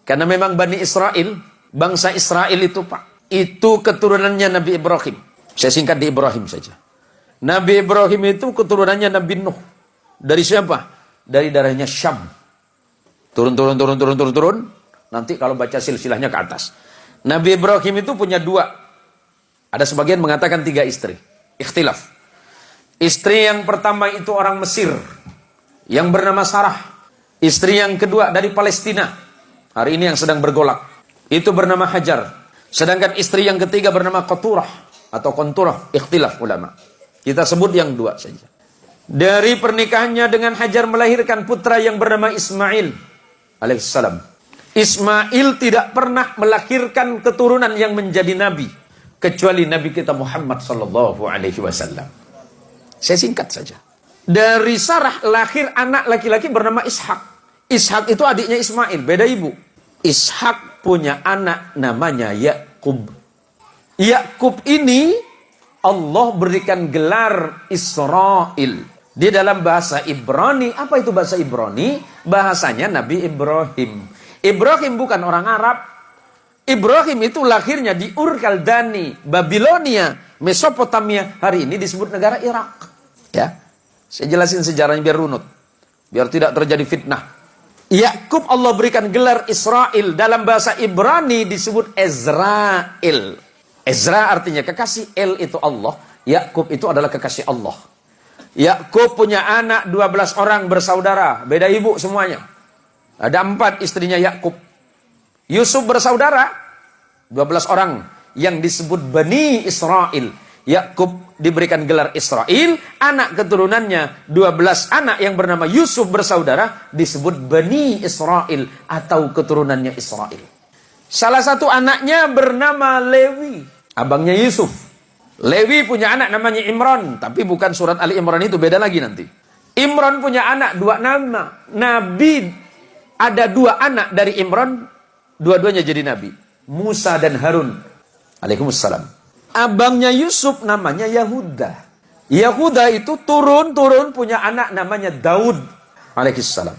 Karena memang Bani Israel, bangsa Israel itu Pak, itu keturunannya Nabi Ibrahim. Saya singkat di Ibrahim saja. Nabi Ibrahim itu keturunannya Nabi Nuh. Dari siapa? Dari darahnya Syam. Turun. Nanti kalau baca silsilahnya ke atas. Nabi Ibrahim itu punya 2. Ada sebagian mengatakan 3 istri. Ikhtilaf. Istri yang pertama itu orang Mesir, yang bernama Sarah. Istri yang kedua dari Palestina. Hari ini yang sedang bergolak. Itu bernama Hajar. Sedangkan istri yang ketiga bernama Qaturah atau Qanturah. Ikhtilaf ulama. Kita sebut yang 2 saja. Dari pernikahannya dengan Hajar melahirkan putra yang bernama Ismail alaihissalam. Ismail tidak pernah melahirkan keturunan yang menjadi nabi kecuali Nabi kita Muhammad sallallahu alaihi wasallam. Saya singkat saja. Dari Sarah lahir anak laki-laki bernama Ishak. Ishak itu adiknya Ismail, beda ibu. Ishak punya anak namanya Yakub. Yakub ini Allah berikan gelar Israel. Di dalam bahasa Ibrani, apa itu bahasa Ibrani? Bahasanya Nabi Ibrahim. Ibrahim bukan orang Arab. Ibrahim itu lahirnya di Ur Kaldani, Babilonia, Mesopotamia. Hari ini disebut negara Irak. Ya, saya jelasin sejarahnya biar runut, biar tidak terjadi fitnah. Yakub Allah berikan gelar Israel. Dalam bahasa Ibrani disebut Ezrael. Ezra artinya kekasih, El itu Allah. Yakub itu adalah kekasih Allah. Yakub punya anak 12 orang bersaudara, beda ibu semuanya. Ada 4 istrinya Yakub. Yusuf bersaudara 12 orang yang disebut Bani Israel. Yakub diberikan gelar Israel, anak keturunannya 12 anak yang bernama Yusuf bersaudara disebut Bani Israel atau keturunannya Israel. Salah satu anaknya bernama Lewi, abangnya Yusuf. Lewi punya anak namanya Imran, tapi bukan surat Ali Imran itu, beda lagi nanti. Imran punya anak 2 nama. Nabi ada 2 anak dari Imran, dua-duanya jadi nabi. Musa dan Harun alaihissalam. Abangnya Yusuf namanya Yahuda. Yahuda itu turun punya anak namanya Daud alaihissalam.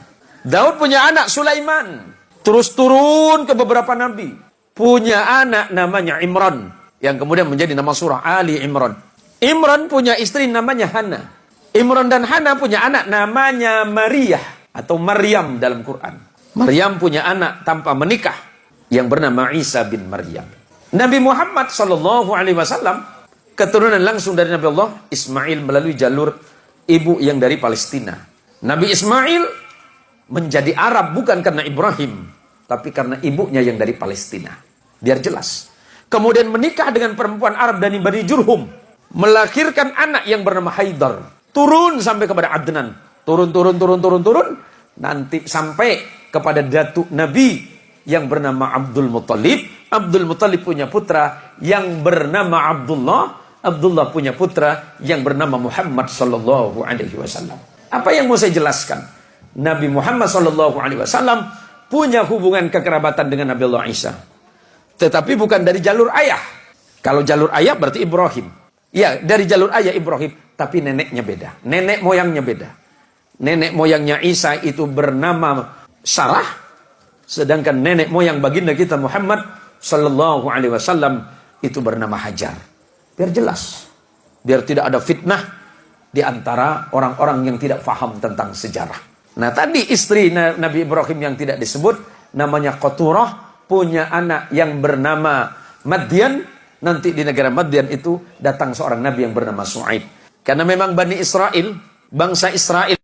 Daud punya anak Sulaiman. Terus turun ke beberapa nabi. Punya anak namanya Imran, yang kemudian menjadi nama surah Ali Imran. Imran punya istri namanya Hana. Imran dan Hana punya anak namanya Maria atau Maryam dalam Quran. Maryam punya anak tanpa menikah yang bernama Isa bin Maryam. Nabi Muhammad sallallahu alaihi wasallam keturunan langsung dari Nabi Allah Ismail melalui jalur ibu yang dari Palestina. Nabi Ismail menjadi Arab bukan karena Ibrahim, tapi karena ibunya yang dari Palestina. Biar jelas. Kemudian menikah dengan perempuan Arab dari Bani Jurhum, melahirkan anak yang bernama Haidar. Turun sampai kepada Adnan. Turun. Nanti sampai kepada datuk Nabi yang bernama Abdul Muttalib. Abdul Muttalib punya putra yang bernama Abdullah. Abdullah punya putra yang bernama Muhammad sallallahu alaihi wasallam. Apa yang mau saya jelaskan? Nabi Muhammad sallallahu alaihi wasallam punya hubungan kekerabatan dengan Nabi Allah Isa. Tetapi bukan dari jalur ayah. Kalau jalur ayah berarti Ibrahim. Ya, dari jalur ayah Ibrahim, tapi neneknya beda. Nenek moyangnya beda. Nenek moyangnya Isa itu bernama Sarah, sedangkan nenek moyang baginda kita Muhammad sallallahu alaihi wasallam itu bernama Hajar. Biar jelas. Biar tidak ada fitnah di antara orang-orang yang tidak faham tentang sejarah. Nah, tadi istri Nabi Ibrahim yang tidak disebut namanya Qaturah, punya anak yang bernama Madian. Nanti di negara Madian itu datang seorang nabi yang bernama Shu'aib. Karena memang Bani Israel, bangsa Israel